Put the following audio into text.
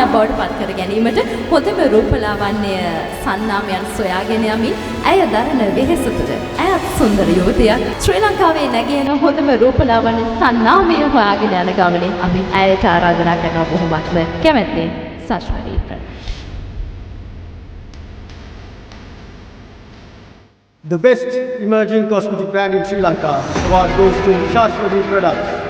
සම්මානයක් බවට පත් කර ගැනීමට හොඳම රූපලාවන්‍ය සන්නාමයන් සොයාගෙන යමින් ඇය දරන වෙහෙස තුළ ඇයත් සුන්දර යුවතියක් ශ්‍රී ලංකාවේ නැගෙන හොඳම රූපලාවන්‍ය සන්නාමය හොයාගෙන යන ගමනේ අපි ඇයට ආරාධනා කරනවා බොහොමත්ම කැමැත්තෙන් සශ්වරී The best emerging cosmetic brand in Sri Lanka award goes to Shashwati Products.